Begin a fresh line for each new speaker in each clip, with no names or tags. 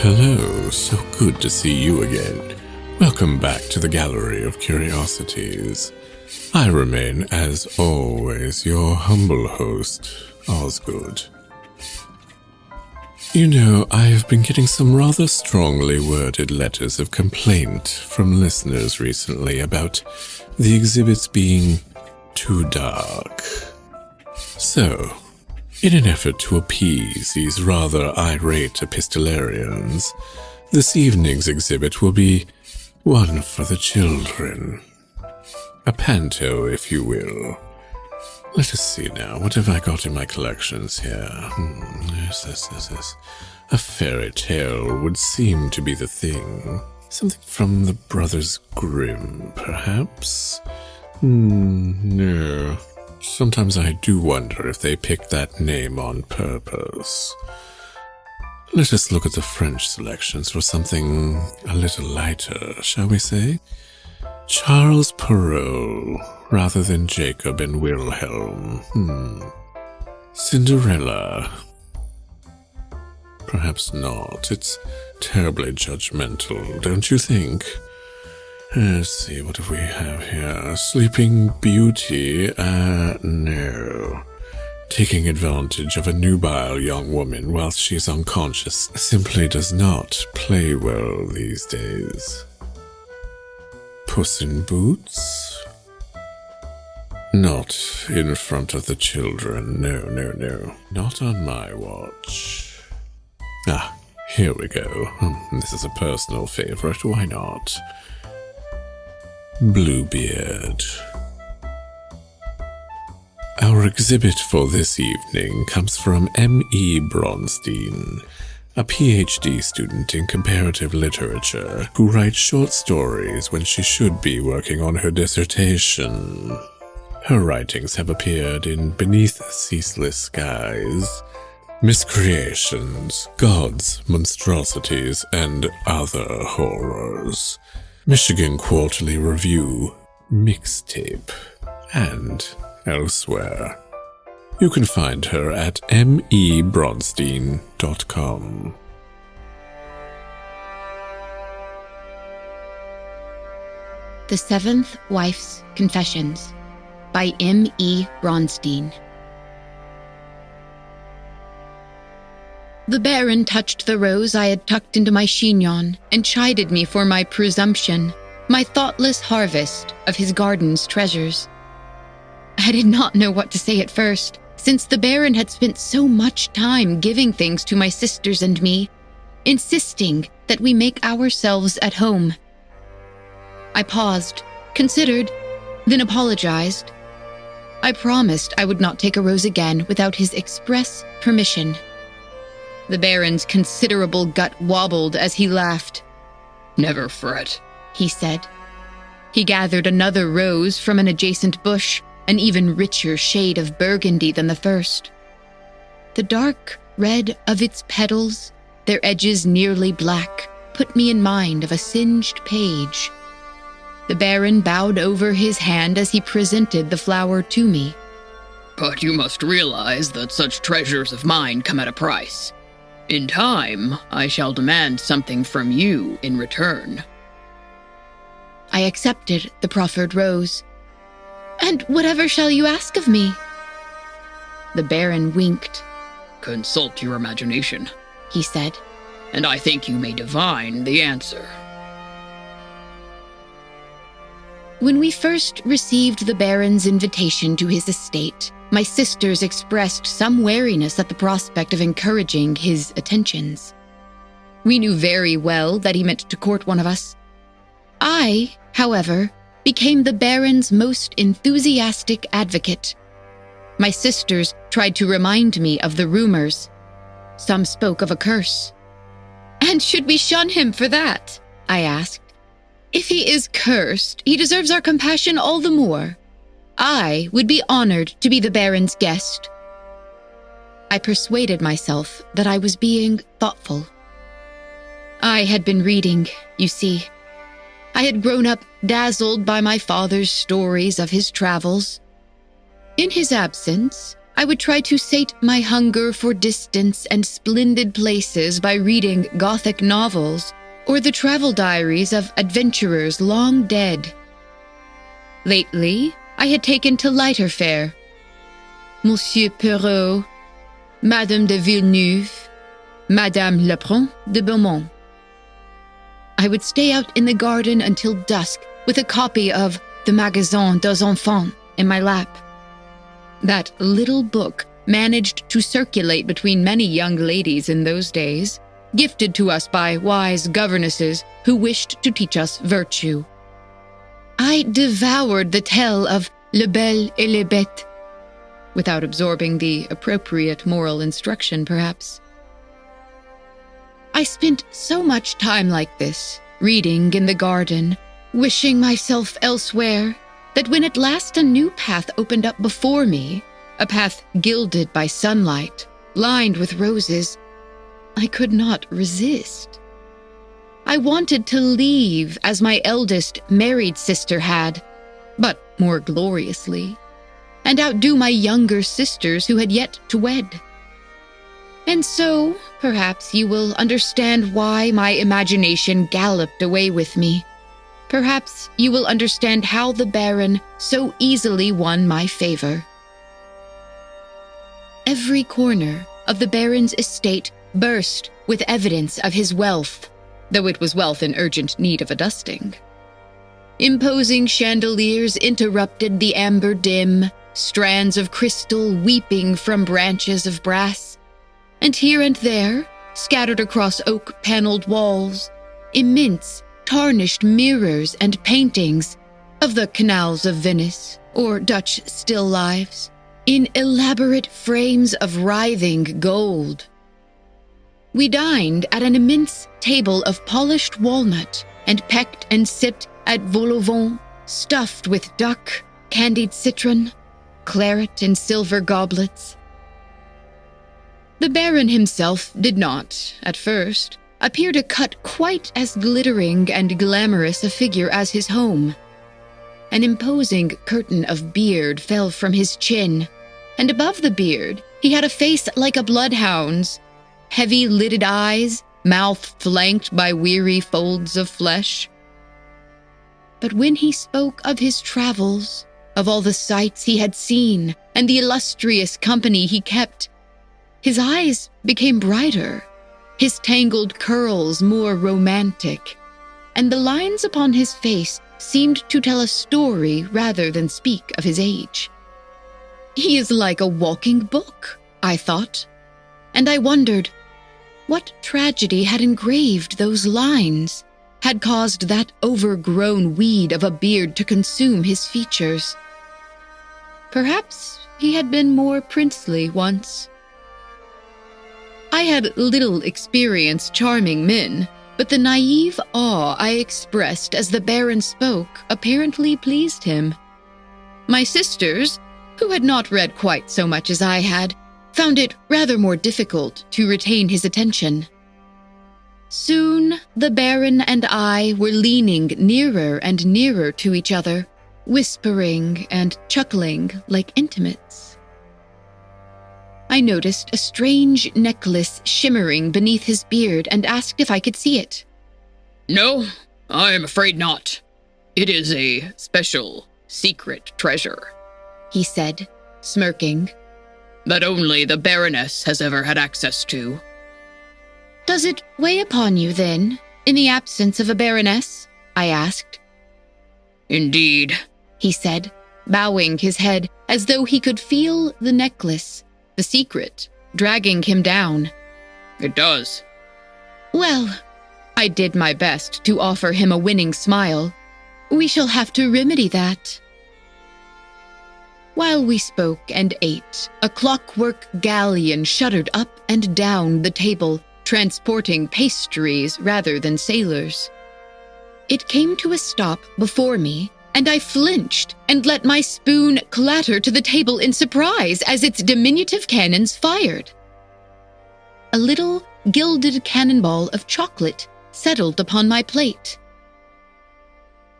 hello. So good to see you again. Welcome back to the Gallery of Curiosities. I remain, as always, your humble host, Osgoode. You know, I've been getting some rather strongly worded letters of complaint from listeners recently about the exhibits being too dark. So, in an effort to appease these rather irate epistolarians, this evening's exhibit will be one for the children. A panto, if you will. Let us see now, what have I got in my collections here? Yes. A fairy tale would seem to be the thing. Something from the Brothers Grimm, perhaps? No. Sometimes I do wonder if they picked that name on purpose. Let us look at the French selections for something a little lighter, shall we say? Charles Perrault, rather than Jacob and Wilhelm. Cinderella. Perhaps not. It's terribly judgmental, don't you think? Let's see, what do we have here? Sleeping Beauty? No. Taking advantage of a nubile young woman whilst she's unconscious simply does not play well these days. Puss in Boots? Not in front of the children. No. Not on my watch. Here we go. This is a personal favorite. Why not? Bluebeard. Our exhibit for this evening comes from M.E. Bronstein, a PhD student in comparative literature who writes short stories when she should be working on her dissertation. Her writings have appeared in Beneath Ceaseless Skies, Miscreations, Gods, Monstrosities, and Other Horrors, Michigan Quarterly Review, Mixtape, and elsewhere. You can find her at mebronstein.com.
The Seventh Wife's Confessions by M.E. Bronstein. The Baron touched the rose I had tucked into my chignon and chided me for my presumption, my thoughtless harvest of his garden's treasures. I did not know what to say at first, since the Baron had spent so much time giving things to my sisters and me, insisting that we make ourselves at home. I paused, considered, then apologized. I promised I would not take a rose again without his express permission. The Baron's considerable gut wobbled as he laughed. "Never fret," he said. He gathered another rose from an adjacent bush, an even richer shade of burgundy than the first. The dark red of its petals, their edges nearly black, put me in mind of a singed page. The Baron bowed over his hand as he presented the flower to me. "But you must realize that such treasures of mine come at a price. In time, I shall demand something from you in return." I accepted the proffered rose. "And whatever shall you ask of me?" The Baron winked. "Consult your imagination," he said, "and I think you may divine the answer." When we first received the Baron's invitation to his estate, my sisters expressed some wariness at the prospect of encouraging his attentions. We knew very well that he meant to court one of us. I, however, became the Baron's most enthusiastic advocate. My sisters tried to remind me of the rumors. Some spoke of a curse. "And should we shun him for that?" I asked. "If he is cursed, he deserves our compassion all the more. I would be honored to be the Baron's guest." I persuaded myself that I was being thoughtful. I had been reading, you see. I had grown up dazzled by my father's stories of his travels. In his absence, I would try to sate my hunger for distance and splendid places by reading Gothic novels or the travel diaries of adventurers long dead. Lately, I had taken to lighter fare. Monsieur Perrault, Madame de Villeneuve, Madame Lebrun de Beaumont. I would stay out in the garden until dusk with a copy of the Magasin des Enfants in my lap. That little book managed to circulate between many young ladies in those days, gifted to us by wise governesses who wished to teach us virtue. I devoured the tale of Le Bel et les Bêtes, without absorbing the appropriate moral instruction, perhaps. I spent so much time like this, reading in the garden, wishing myself elsewhere, that when at last a new path opened up before me, a path gilded by sunlight, lined with roses, I could not resist. I wanted to leave as my eldest married sister had, but more gloriously, and outdo my younger sisters who had yet to wed. And so, perhaps you will understand why my imagination galloped away with me. Perhaps you will understand how the Baron so easily won my favor. Every corner of the Baron's estate burst with evidence of his wealth, though it was wealth in urgent need of a dusting. Imposing chandeliers interrupted the amber dim, strands of crystal weeping from branches of brass, and here and there, scattered across oak-paneled walls, immense tarnished mirrors and paintings of the canals of Venice or Dutch still lives, in elaborate frames of writhing gold. We dined at an immense table of polished walnut and pecked and sipped at vol au vent, stuffed with duck, candied citron, claret in silver goblets. The Baron himself did not, at first, appear to cut quite as glittering and glamorous a figure as his home. An imposing curtain of beard fell from his chin, and above the beard he had a face like a bloodhound's, heavy-lidded eyes, mouth flanked by weary folds of flesh. But when he spoke of his travels, of all the sights he had seen, and the illustrious company he kept, his eyes became brighter, his tangled curls more romantic, and the lines upon his face seemed to tell a story rather than speak of his age. He is like a walking book, I thought, and I wondered what tragedy had engraved those lines, had caused that overgrown weed of a beard to consume his features. Perhaps he had been more princely once. I had little experience charming men, but the naive awe I expressed as the Baron spoke apparently pleased him. My sisters, who had not read quite so much as I had, found it rather more difficult to retain his attention. Soon the Baron and I were leaning nearer and nearer to each other, whispering and chuckling like intimates. I noticed a strange necklace shimmering beneath his beard and asked if I could see it.
"No, I am afraid not. It is a special, secret treasure,"
he said, smirking,
"that only the Baroness has ever had access to."
"Does it weigh upon you, then, in the absence of a Baroness?" I asked.
"Indeed,"
he said, bowing his head as though he could feel the necklace, the secret, dragging him down.
"It does."
"Well," I did my best to offer him a winning smile, "we shall have to remedy that." While we spoke and ate, a clockwork galleon shuddered up and down the table, transporting pastries rather than sailors. It came to a stop before me, and I flinched and let my spoon clatter to the table in surprise as its diminutive cannons fired. A little gilded cannonball of chocolate settled upon my plate.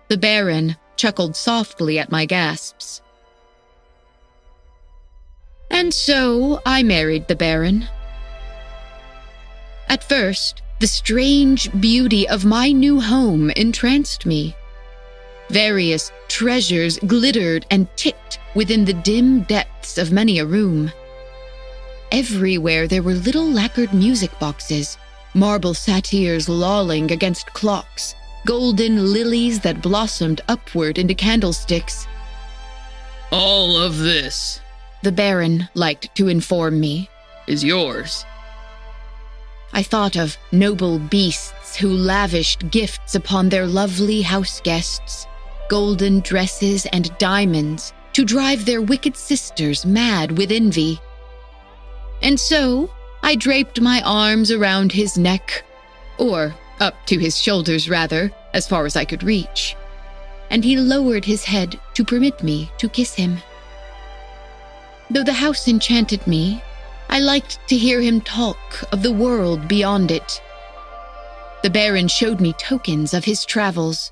The Baron chuckled softly at my gasps. And so I married the Baron. At first, the strange beauty of my new home entranced me. Various treasures glittered and ticked within the dim depths of many a room. Everywhere there were little lacquered music boxes, marble satyrs lolling against clocks, golden lilies that blossomed upward into candlesticks.
All of this,
The Baron liked to inform me.
is yours.
I thought of noble beasts who lavished gifts upon their lovely house guests, golden dresses and diamonds to drive their wicked sisters mad with envy. And so I draped my arms around his neck, or up to his shoulders rather, as far as I could reach, and he lowered his head to permit me to kiss him. Though the house enchanted me, I liked to hear him talk of the world beyond it. The Baron showed me tokens of his travels,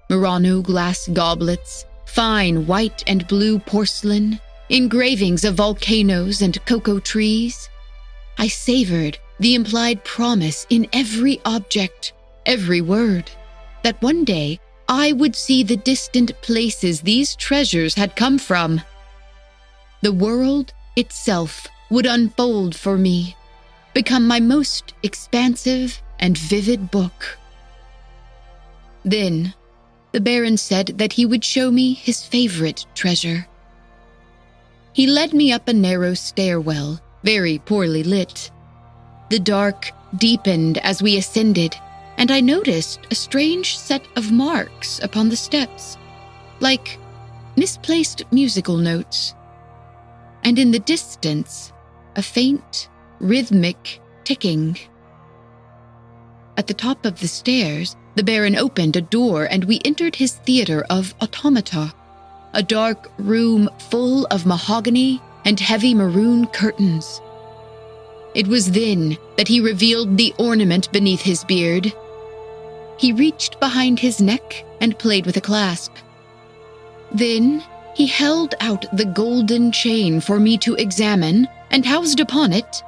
Murano glass goblets, fine white and blue porcelain, engravings of volcanoes and cocoa trees. I savored the implied promise in every object, every word, that one day I would see the distant places these treasures had come from. The world itself would unfold for me, become my most expansive and vivid book. Then, the Baron said that he would show me his favorite treasure. He led me up a narrow stairwell, very poorly lit. The dark deepened as we ascended, and I noticed a strange set of marks upon the steps, like misplaced musical notes. And in the distance, a faint, rhythmic ticking. At the top of the stairs, the Baron opened a door and we entered his theater of automata, a dark room full of mahogany and heavy maroon curtains. It was then that he revealed the ornament beneath his beard. He reached behind his neck and played with a clasp. Then he held out the golden chain for me to examine, and housed upon it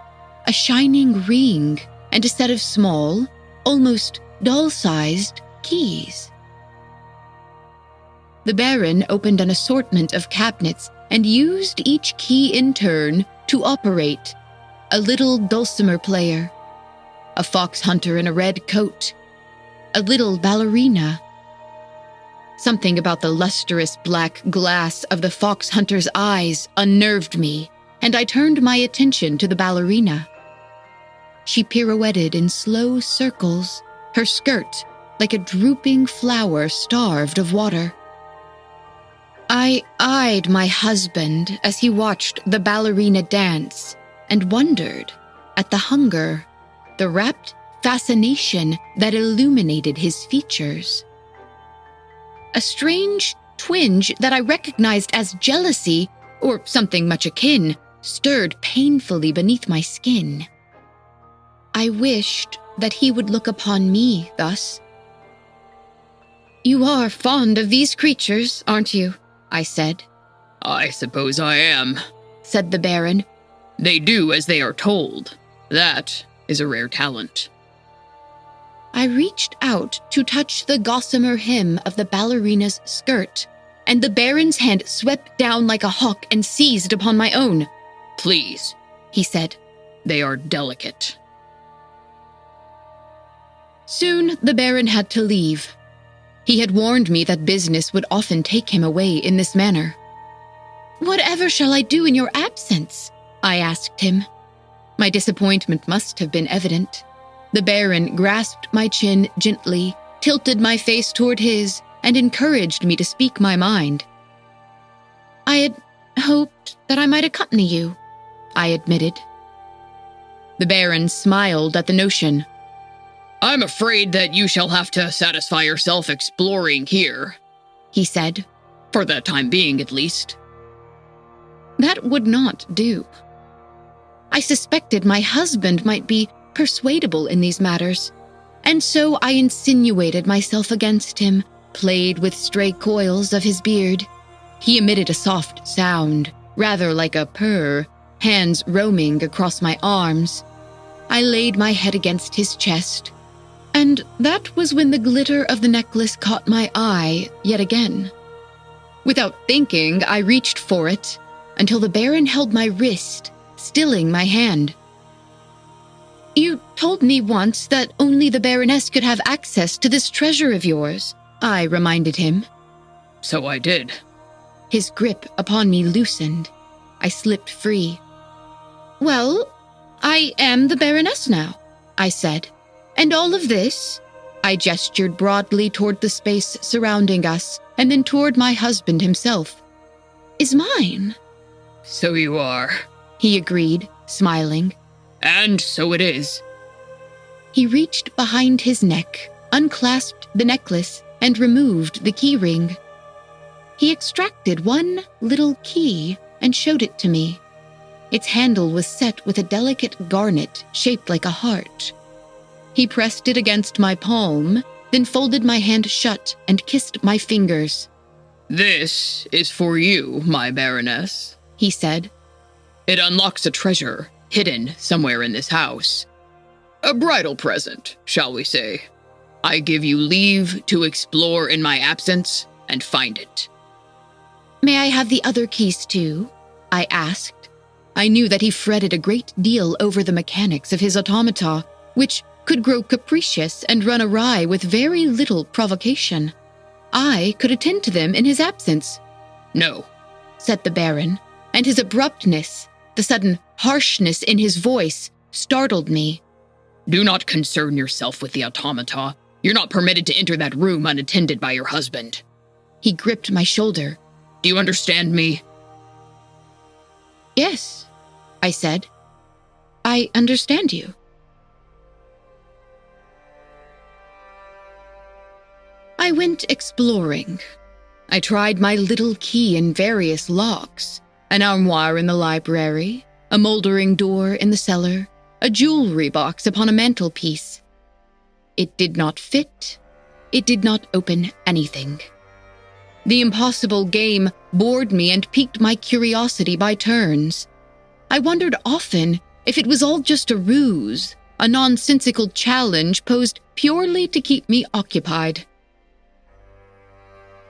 a shining ring and a set of small, almost doll-sized keys. The Baron opened an assortment of cabinets and used each key in turn to operate a little dulcimer player, a fox hunter in a red coat, a little ballerina. Something about the lustrous black glass of the fox hunter's eyes unnerved me, and I turned my attention to the ballerina. She pirouetted in slow circles, her skirt like a drooping flower starved of water. I eyed my husband as he watched the ballerina dance and wondered at the hunger, the rapt fascination that illuminated his features. A strange twinge that I recognized as jealousy, or something much akin, stirred painfully beneath my skin. I wished that he would look upon me thus. "You are fond of these creatures, aren't you?" I said.
I suppose I am,
said the Baron.
They do as they are told. That is a rare talent.
I reached out to touch the gossamer hem of the ballerina's skirt, and the Baron's hand swept down like a hawk and seized upon my own.
Please,
he said.
They are delicate.
Soon the Baron had to leave. He had warned me that business would often take him away in this manner. "Whatever shall I do in your absence?" I asked him. My disappointment must have been evident. The Baron grasped my chin gently, tilted my face toward his, and encouraged me to speak my mind. "I had hoped that I might accompany you," I admitted. The Baron smiled at the notion.
I'm afraid that you shall have to satisfy yourself exploring here,
he said.
For the time being, at least.
That would not do. I suspected my husband might be persuadable in these matters, and so I insinuated myself against him, played with stray coils of his beard. He emitted a soft sound, rather like a purr, hands roaming across my arms. I laid my head against his chest, and that was when the glitter of the necklace caught my eye yet again. Without thinking, I reached for it, until the Baron held my wrist, stilling my hand. "You told me once that only the Baroness could have access to this treasure of yours," I reminded him.
"So I did."
His grip upon me loosened. I slipped free. "Well, I am the Baroness now," I said. "And all of this," I gestured broadly toward the space surrounding us, and then toward my husband himself, "is mine."
"So you are,"
he agreed, smiling.
"And so it is."
He reached behind his neck, unclasped the necklace, and removed the key ring. He extracted one little key and showed it to me. Its handle was set with a delicate garnet shaped like a heart. He pressed it against my palm, then folded my hand shut and kissed my fingers.
"This is for you, my Baroness,"
he said.
"It unlocks a treasure hidden somewhere in this house. A bridal present, shall we say. I give you leave to explore in my absence and find it."
"May I have the other keys too?" I asked. I knew that he fretted a great deal over the mechanics of his automata, which could grow capricious and run awry with very little provocation. I could attend to them in his absence.
"No,"
said the Baron, and his abruptness, the sudden harshness in his voice, startled me.
"Do not concern yourself with the automata. You're not permitted to enter that room unattended by your husband."
He gripped my shoulder.
"Do you understand me?"
"Yes," I said. "I understand you." I went exploring. I tried my little key in various locks, an armoire in the library, a moldering door in the cellar, a jewelry box upon a mantelpiece. It did not fit. It did not open anything. The impossible game bored me and piqued my curiosity by turns. I wondered often if it was all just a ruse, a nonsensical challenge posed purely to keep me occupied.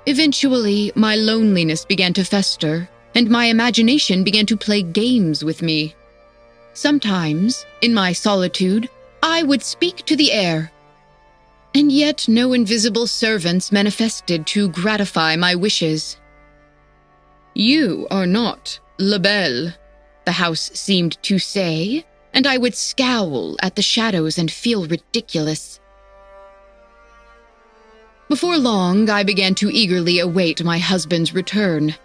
Eventually, my loneliness began to fester, and my imagination began to play games with me. Sometimes, in my solitude, I would speak to the air, and yet no invisible servants manifested to gratify my wishes. "You are not La Belle," the house seemed to say, and I would scowl at the shadows and feel ridiculous. Before long, I began to eagerly await my husband's return.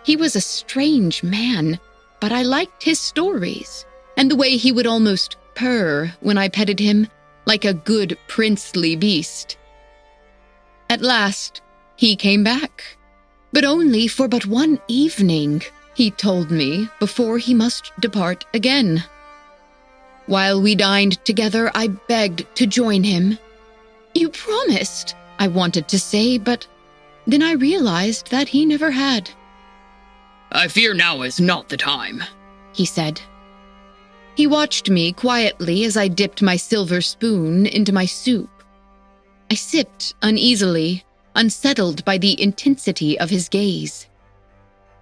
He was a strange man, but I liked his stories, and the way he would almost purr when I petted him, like a good princely beast. At last, he came back, but only for but one evening, he told me, before he must depart again. While we dined together, I begged to join him. "You promised," I wanted to say, but then I realized that he never had.
"I fear now is not the time,"
he said. He watched me quietly as I dipped my silver spoon into my soup. I sipped uneasily, unsettled by the intensity of his gaze.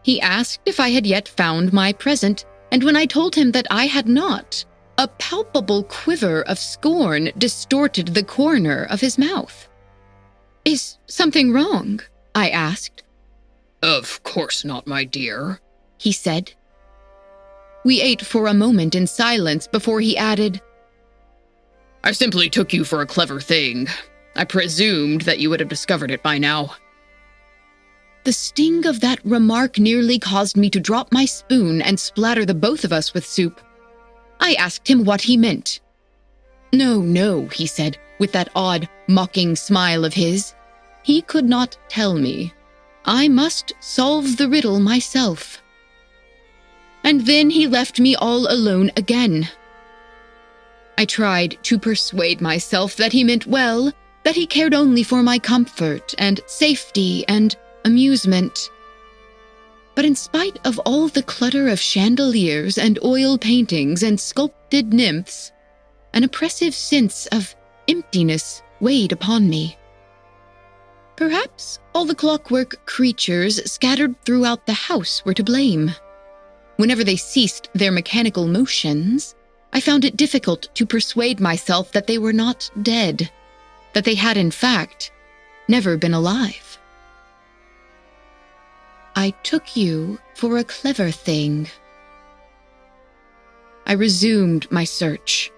He asked if I had yet found my present, and when I told him that I had not, a palpable quiver of scorn distorted the corner of his mouth. "Is something wrong?" I asked.
"Of course not, my dear,"
he said. We ate for a moment in silence before he added,
"I simply took you for a clever thing. I presumed that you would have discovered it by now."
The sting of that remark nearly caused me to drop my spoon and splatter the both of us with soup. I asked him what he meant. No, he said, with that odd, mocking smile of his. He could not tell me. I must solve the riddle myself. And then he left me all alone again. I tried to persuade myself that he meant well, that he cared only for my comfort and safety and amusement. But in spite of all the clutter of chandeliers and oil paintings and sculpted nymphs, an oppressive sense of emptiness weighed upon me. Perhaps all the clockwork creatures scattered throughout the house were to blame. Whenever they ceased their mechanical motions, I found it difficult to persuade myself that they were not dead, that they had, in fact, never been alive. I took you for a clever thing. I resumed my search.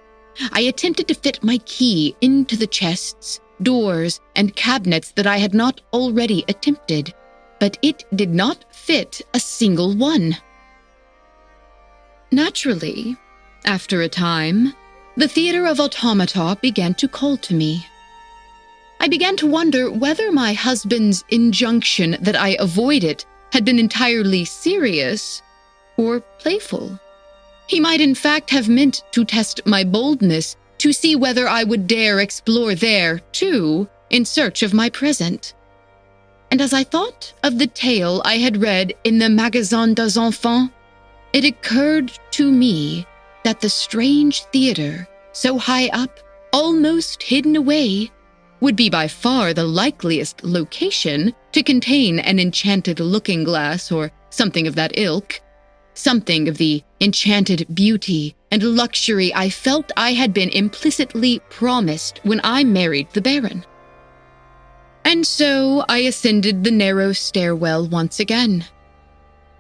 I attempted to fit my key into the chests, doors, and cabinets that I had not already attempted, but it did not fit a single one. Naturally, after a time, the theater of automata began to call to me. I began to wonder whether my husband's injunction that I avoid it had been entirely serious or playful. He might in fact have meant to test my boldness to see whether I would dare explore there, too, in search of my present. And as I thought of the tale I had read in the Magasin des Enfants, it occurred to me that the strange theater, so high up, almost hidden away, would be by far the likeliest location to contain an enchanted looking-glass or something of that ilk, something of the enchanted beauty and luxury I felt I had been implicitly promised when I married the Baron. And so I ascended the narrow stairwell once again.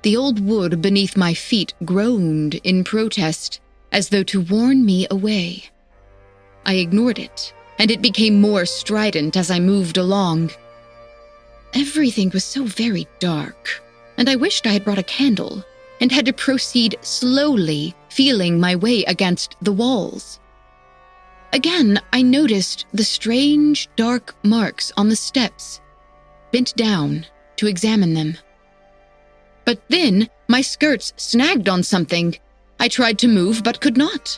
The old wood beneath my feet groaned in protest, as though to warn me away. I ignored it, and it became more strident as I moved along. Everything was so very dark, and I wished I had brought a candle, and had to proceed slowly, feeling my way against the walls. Again, I noticed the strange, dark marks on the steps, bent down to examine them. But then my skirts snagged on something. I tried to move, but could not.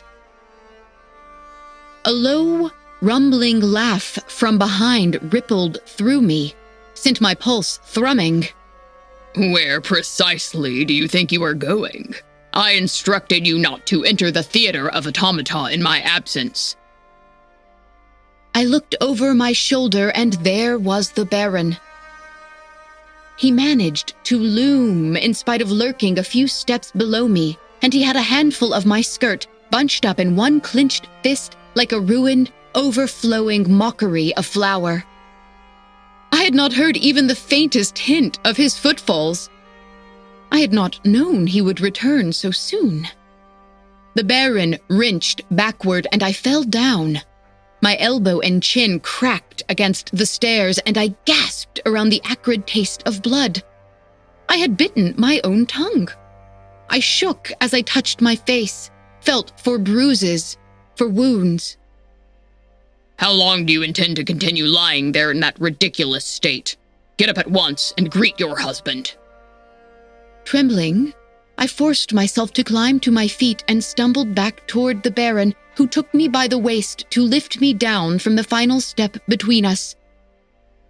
A low, rumbling laugh from behind rippled through me, sent my pulse thrumming.
Where precisely do you think you are going? I instructed you not to enter the theater of automata in my absence.
I looked over my shoulder, and there was the Baron. He managed to loom in spite of lurking a few steps below me, and he had a handful of my skirt bunched up in one clenched fist like a ruined, overflowing mockery of flour. I had not heard even the faintest hint of his footfalls. I had not known he would return so soon. The Baron wrenched backward, and I fell down. My elbow and chin cracked against the stairs, and I gasped around the acrid taste of blood. I had bitten my own tongue. I shook as I touched my face, felt for bruises, for wounds.
How long do you intend to continue lying there in that ridiculous state? Get up at once and greet your husband.
Trembling, I forced myself to climb to my feet and stumbled back toward the Baron, who took me by the waist to lift me down from the final step between us.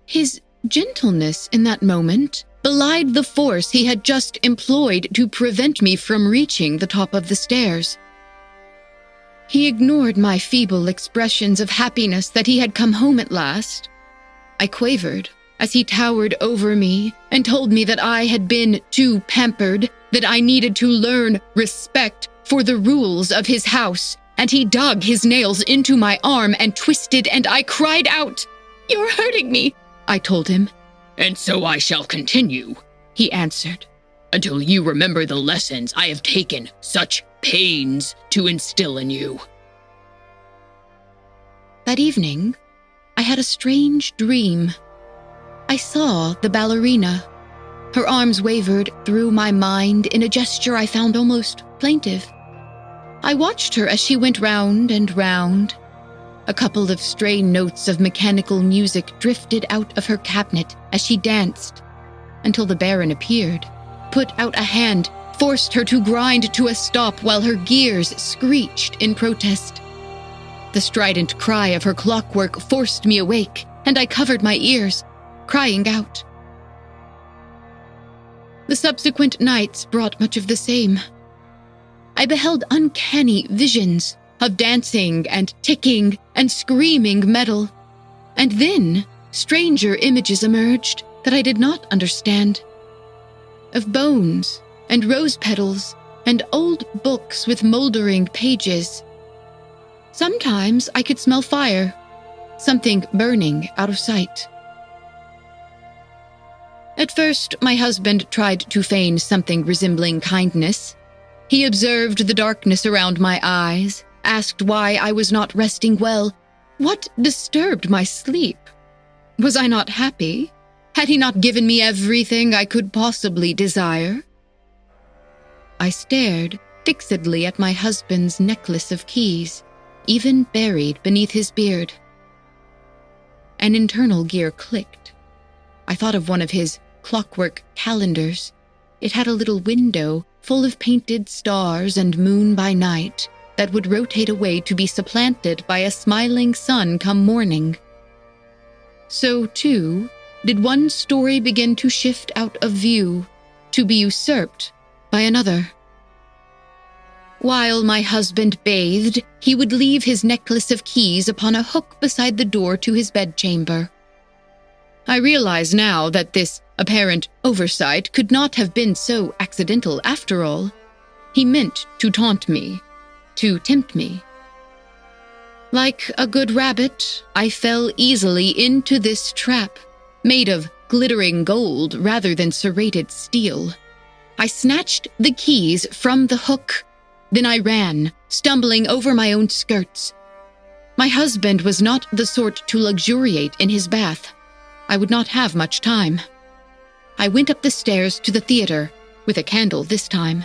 His gentleness in that moment belied the force he had just employed to prevent me from reaching the top of the stairs. He ignored my feeble expressions of happiness that he had come home at last. I quavered as he towered over me and told me that I had been too pampered, that I needed to learn respect for the rules of his house, and he dug his nails into my arm and twisted, and I cried out. "You're hurting me," I told him.
"And so I shall continue," he answered, "until you remember the lessons I have taken such pains to instill in you."
That evening, I had a strange dream. I saw the ballerina. Her arms wavered through my mind in a gesture I found almost plaintive. I watched her as she went round and round. A couple of stray notes of mechanical music drifted out of her cabinet as she danced, until the Baron appeared, put out a hand, forced her to grind to a stop while her gears screeched in protest. The strident cry of her clockwork forced me awake, and I covered my ears, crying out. The subsequent nights brought much of the same. I beheld uncanny visions of dancing and ticking and screaming metal, and then stranger images emerged that I did not understand. Of bones and rose petals and old books with moldering pages. Sometimes I could smell fire, something burning out of sight. At first, my husband tried to feign something resembling kindness. He observed the darkness around my eyes, asked why I was not resting well. What disturbed my sleep? Was I not happy? Had he not given me everything I could possibly desire? I stared fixedly at my husband's necklace of keys, even buried beneath his beard. An internal gear clicked. I thought of one of his clockwork calendars. It had a little window full of painted stars and moon by night that would rotate away to be supplanted by a smiling sun come morning. So, too, did one story begin to shift out of view, to be usurped by another. While my husband bathed, he would leave his necklace of keys upon a hook beside the door to his bedchamber. I realize now that this apparent oversight could not have been so accidental after all. He meant to taunt me, to tempt me. Like a good rabbit, I fell easily into this trap, made of glittering gold rather than serrated steel. I snatched the keys from the hook. Then I ran, stumbling over my own skirts. My husband was not the sort to luxuriate in his bath. I would not have much time. I went up the stairs to the theater, with a candle this time,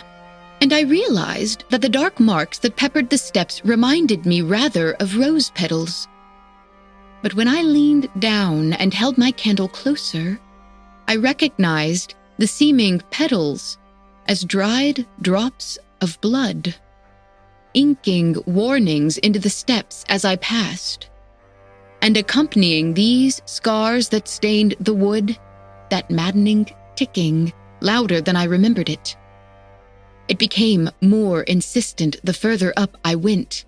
and I realized that the dark marks that peppered the steps reminded me rather of rose petals. But when I leaned down and held my candle closer, I recognized the seeming petals as dried drops of blood, inking warnings into the steps as I passed. And accompanying these scars that stained the wood, that maddening ticking, louder than I remembered it. It became more insistent the further up I went.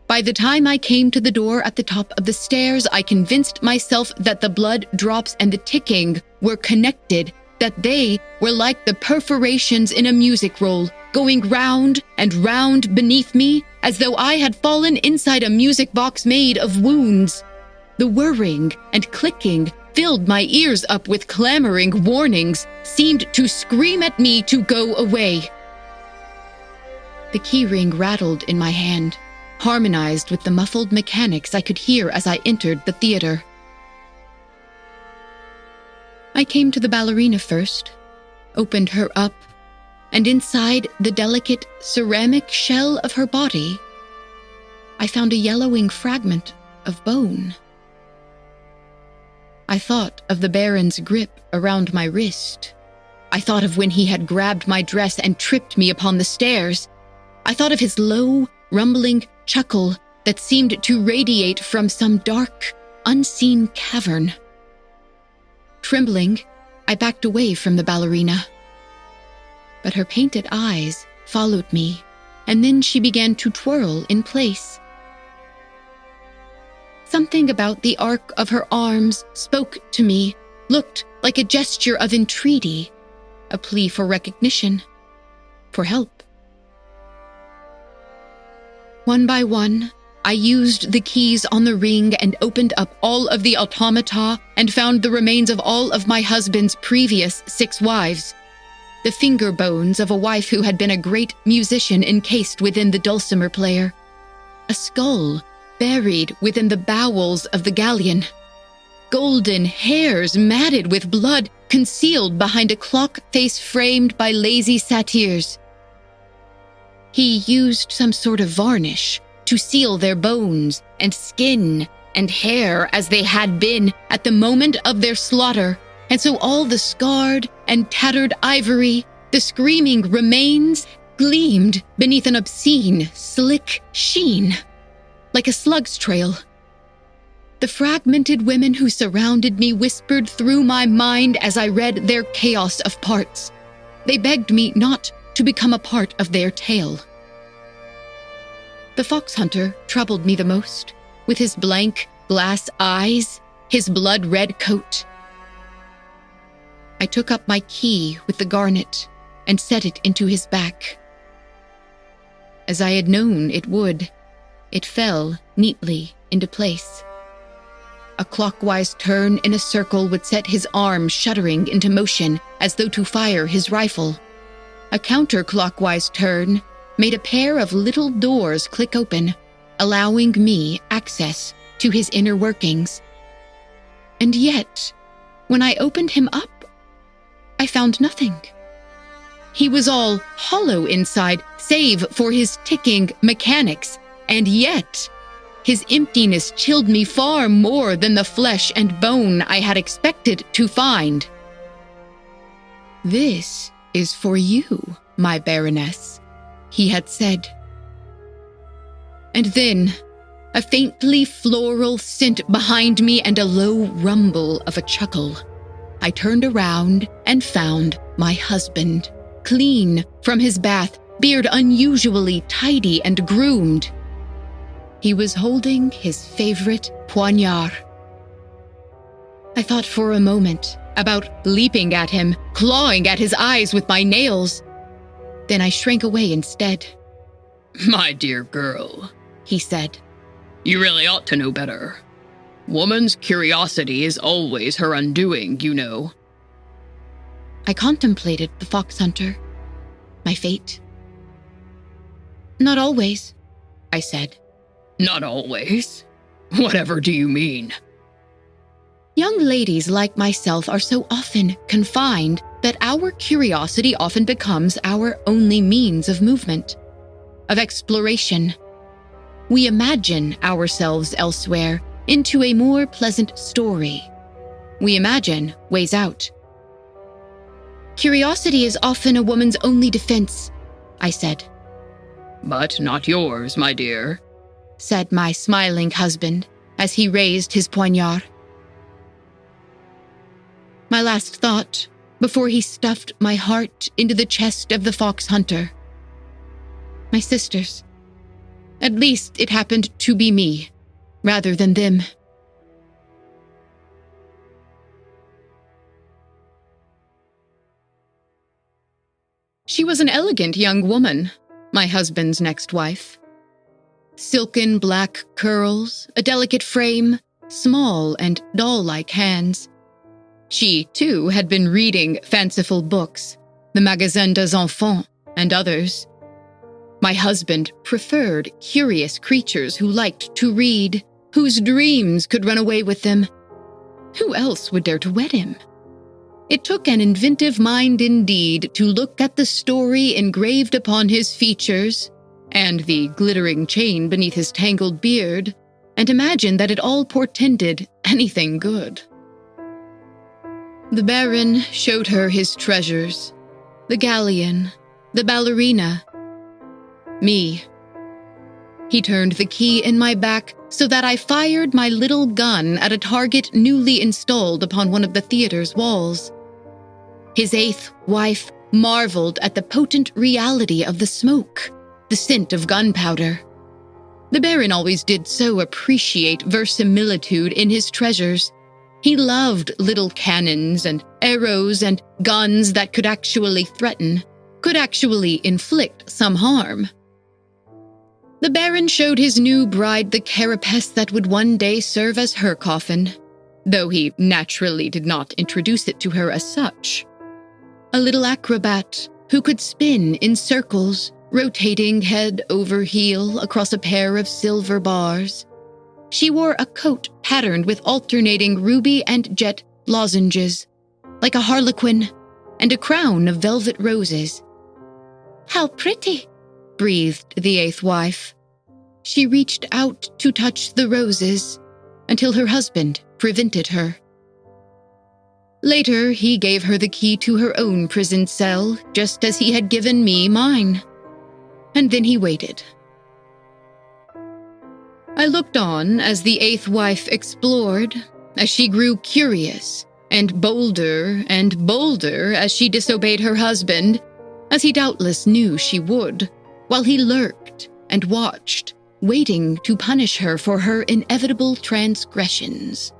By the time I came to the door at the top of the stairs, I convinced myself that the blood drops and the ticking were connected, that they were like the perforations in a music roll, going round and round beneath me, as though I had fallen inside a music box made of wounds. The whirring and clicking filled my ears up with clamoring warnings, seemed to scream at me to go away. The keyring rattled in my hand, harmonized with the muffled mechanics I could hear as I entered the theater. I came to the ballerina first, opened her up, and inside the delicate ceramic shell of her body, I found a yellowing fragment of bone. I thought of the Baron's grip around my wrist. I thought of when he had grabbed my dress and tripped me upon the stairs. I thought of his low, rumbling chuckle that seemed to radiate from some dark, unseen cavern. Trembling, I backed away from the ballerina. But her painted eyes followed me, and then she began to twirl in place. Something about the arc of her arms spoke to me, looked like a gesture of entreaty, a plea for recognition, for help. One by one, I used the keys on the ring and opened up all of the automata and found the remains of all of my husband's previous 6 wives. The finger bones of a wife who had been a great musician encased within the dulcimer player. A skull buried within the bowels of the galleon. Golden hairs matted with blood concealed behind a clock face framed by lazy satyrs. He used some sort of varnish to seal their bones and skin and hair as they had been at the moment of their slaughter, and so all the scarred and tattered ivory, the screaming remains, gleamed beneath an obscene, slick sheen, like a slug's trail. The fragmented women who surrounded me whispered through my mind as I read their chaos of parts. They begged me not to become a part of their tale. The fox hunter troubled me the most, with his blank, glass eyes, his blood-red coat. I took up my key with the garnet and set it into his back. As I had known it would, it fell neatly into place. A clockwise turn in a circle would set his arm shuddering into motion as though to fire his rifle. A counterclockwise turn made a pair of little doors click open, allowing me access to his inner workings. And yet, when I opened him up, I found nothing. He was all hollow inside, save for his ticking mechanics, and yet his emptiness chilled me far more than the flesh and bone I had expected to find. "This is for you, my Baroness," he had said. And then, a faintly floral scent behind me and a low rumble of a chuckle. I turned around and found my husband, clean from his bath, beard unusually tidy and groomed. He was holding his favorite poignard. I thought for a moment about leaping at him, clawing at his eyes with my nails. Then I shrank away instead.
"My dear girl,"
he said,
"you really ought to know better. Woman's curiosity is always her undoing, you know."
I contemplated the fox hunter, my fate. "Not always," I said.
"Not always? Whatever do you mean?"
Young ladies like myself are so often confined that our curiosity often becomes our only means of movement, of exploration. We imagine ourselves elsewhere, into a more pleasant story. We imagine ways out. "Curiosity is often a woman's only defense," I said.
"But not yours, my dear,"
said my smiling husband as he raised his poignard. My last thought before he stuffed my heart into the chest of the fox hunter. My sisters. At least it happened to be me, rather than them. She was an elegant young woman, my husband's next wife. Silken black curls, a delicate frame, small and doll-like hands. She, too, had been reading fanciful books, the Magasin des Enfants, and others. My husband preferred curious creatures who liked to read, whose dreams could run away with them. Who else would dare to wed him? It took an inventive mind indeed to look at the story engraved upon his features and the glittering chain beneath his tangled beard and imagine that it all portended anything good. The Baron showed her his treasures, the galleon, the ballerina, me. He turned the key in my back so that I fired my little gun at a target newly installed upon one of the theater's walls. His eighth wife marveled at the potent reality of the smoke, the scent of gunpowder. The Baron always did so appreciate verisimilitude in his treasures. He loved little cannons and arrows and guns that could actually threaten, could actually inflict some harm. The Baron showed his new bride the carapace that would one day serve as her coffin, though he naturally did not introduce it to her as such. A little acrobat who could spin in circles, rotating head over heel across a pair of silver bars. She wore a coat patterned with alternating ruby and jet lozenges, like a harlequin, and a crown of velvet roses. "How pretty," breathed the eighth wife. She reached out to touch the roses until her husband prevented her. Later, he gave her the key to her own prison cell, just as he had given me mine. And then he waited. I looked on as the eighth wife explored, as she grew curious, and bolder as she disobeyed her husband, as he doubtless knew she would, while he lurked and watched, waiting to punish her for her inevitable transgressions.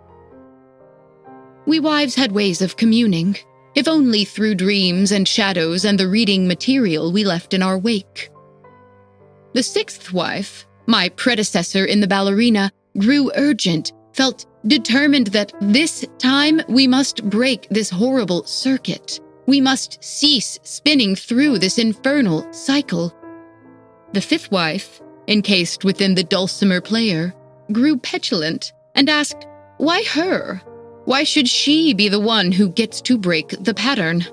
We wives had ways of communing, if only through dreams and shadows and the reading material we left in our wake. The sixth wife, my predecessor in the ballerina, grew urgent, felt determined that this time we must break this horrible circuit. We must cease spinning through this infernal cycle. The fifth wife, encased within the dulcimer player, grew petulant and asked, why her? Why should she be the one who gets to break the pattern?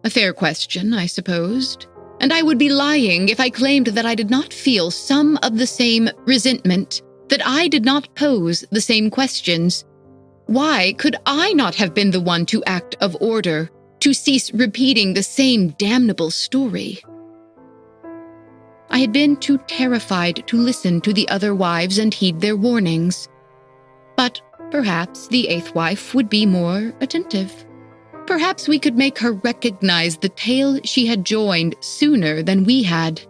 A fair question, I supposed, and I would be lying if I claimed that I did not feel some of the same resentment, that I did not pose the same questions. Why could I not have been the one to act of order, to cease repeating the same damnable story? I had been too terrified to listen to the other wives and heed their warnings. But perhaps the eighth wife would be more attentive. Perhaps we could make her recognize the tale she had joined sooner than we had.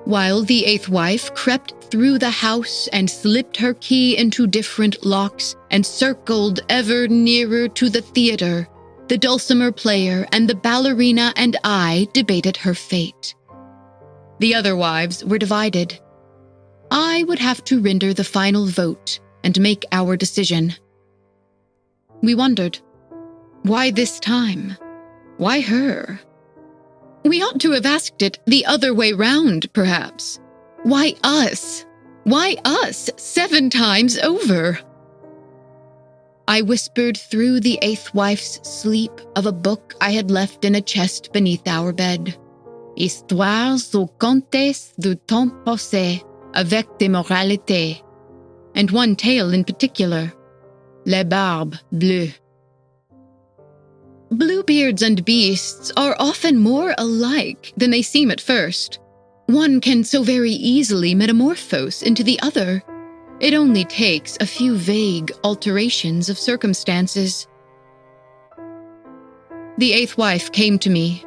While the eighth wife crept through the house and slipped her key into different locks and circled ever nearer to the theater, the dulcimer player and the ballerina and I debated her fate. The other wives were divided. I would have to render the final vote and make our decision. We wondered, why this time? Why her? We ought to have asked it the other way round, perhaps. Why us? Why us 7 times over? I whispered through the eighth wife's sleep of a book I had left in a chest beneath our bed. Histoires ou contes du temps passé avec des moralités, and one tale in particular, Les Barbes Bleues. Bluebeards and beasts are often more alike than they seem at first. One can so very easily metamorphose into the other. It only takes a few vague alterations of circumstances. The eighth wife came to me,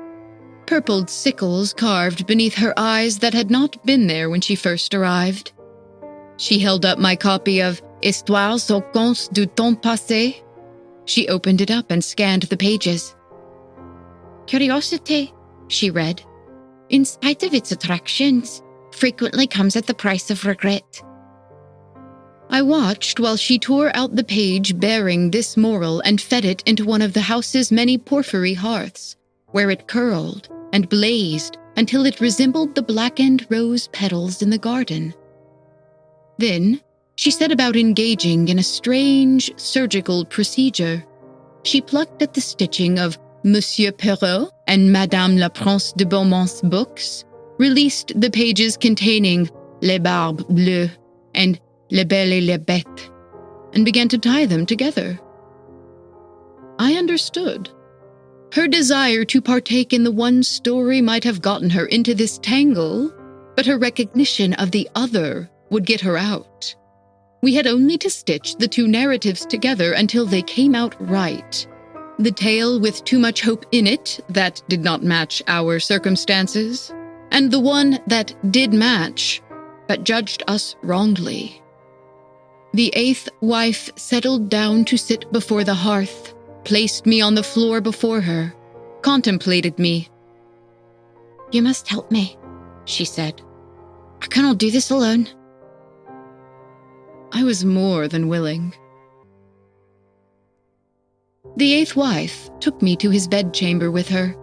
purpled sickles carved beneath her eyes that had not been there when she first arrived. She held up my copy of Histoires ou contes du temps passé. She opened it up and scanned the pages. Curiosity, she read, in spite of its attractions, frequently comes at the price of regret. I watched while she tore out the page bearing this moral and fed it into one of the house's many porphyry hearths, where it curled and blazed until it resembled the blackened rose petals in the garden. Then she set about engaging in a strange surgical procedure. She plucked at the stitching of Monsieur Perrault and Madame la Prince de Beaumont's books, released the pages containing Les Barbes Bleues and Les Belles et les Bêtes, and began to tie them together. I understood. Her desire to partake in the one story might have gotten her into this tangle, but her recognition of the other would get her out. We had only to stitch the 2 narratives together until they came out right. The tale with too much hope in it that did not match our circumstances, and the one that did match, but judged us wrongly. The eighth wife settled down to sit before the hearth, placed me on the floor before her, contemplated me. You must help me, she said. I cannot do this alone. I was more than willing. The eighth wife took me to his bedchamber with her.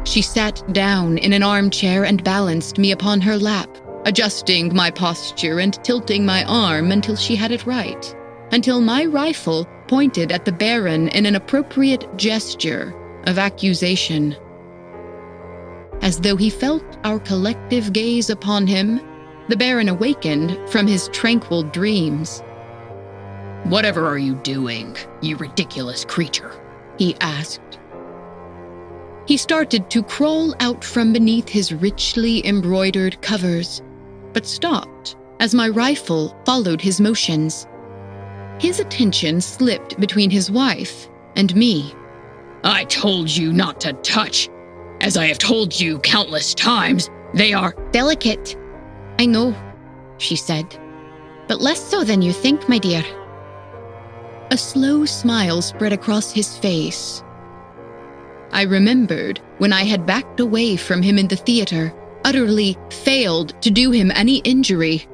She sat down in an armchair and balanced me upon her lap, adjusting my posture and tilting my arm until she had it right, until my rifle pointed at the Baron in an appropriate gesture of accusation. As though he felt our collective gaze upon him, the Baron awakened from his tranquil dreams.
Whatever are you doing, you ridiculous creature?
He asked. He started to crawl out from beneath his richly embroidered covers, but stopped as my rifle followed his motions. His attention slipped between his wife and me.
I told you not to touch. As I have told you countless times, they are
delicate. I know, she said, but less so than you think, my dear. A slow smile spread across his face. I remembered when I had backed away from him in the theater, utterly failed to do him any injury.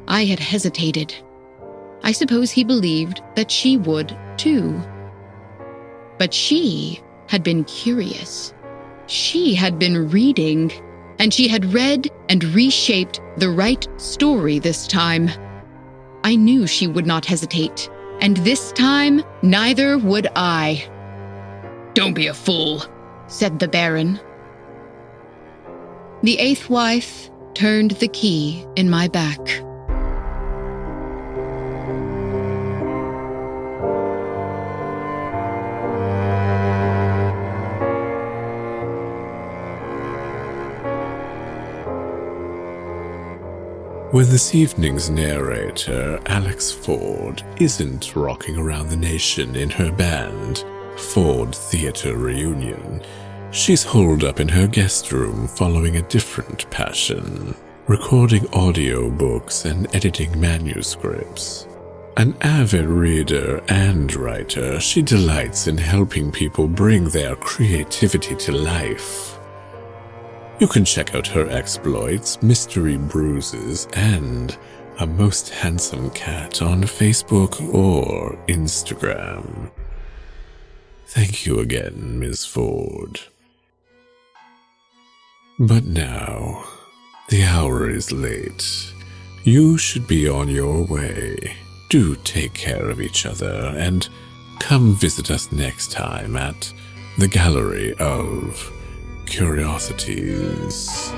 I had hesitated. I suppose he believed that she would, too. But she had been curious. She had been reading, and she had read and reshaped the right story this time. I knew she would not hesitate, and this time neither would I.
Don't be a fool,
said the Baron. The eighth wife turned the key in my back.
When this evening's narrator, Alex Ford, isn't rocking around the nation in her band, Ford Theatre Reunion, she's holed up in her guest room following a different passion, recording audiobooks and editing manuscripts. An avid reader and writer, she delights in helping people bring their creativity to life. You can check out her exploits, mystery bruises, and a most handsome cat on Facebook or Instagram. Thank you again, Ms. Ford. But now, the hour is late. You should be on your way. Do take care of each other and come visit us next time at the Gallery of Curiosities.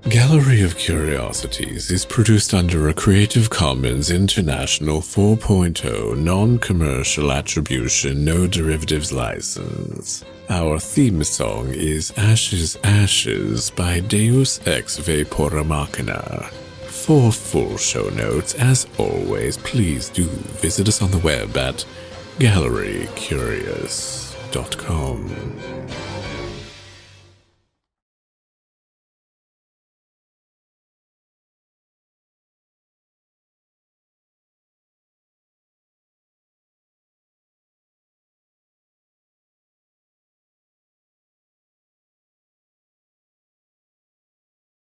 Gallery of Curiosities is produced under a Creative Commons International 4.0 non-commercial attribution, no derivatives license. Our theme song is Ashes, Ashes by Deus ex Vapora Machina. For full show notes, as always, please do visit us on the web at gallerycurious.com.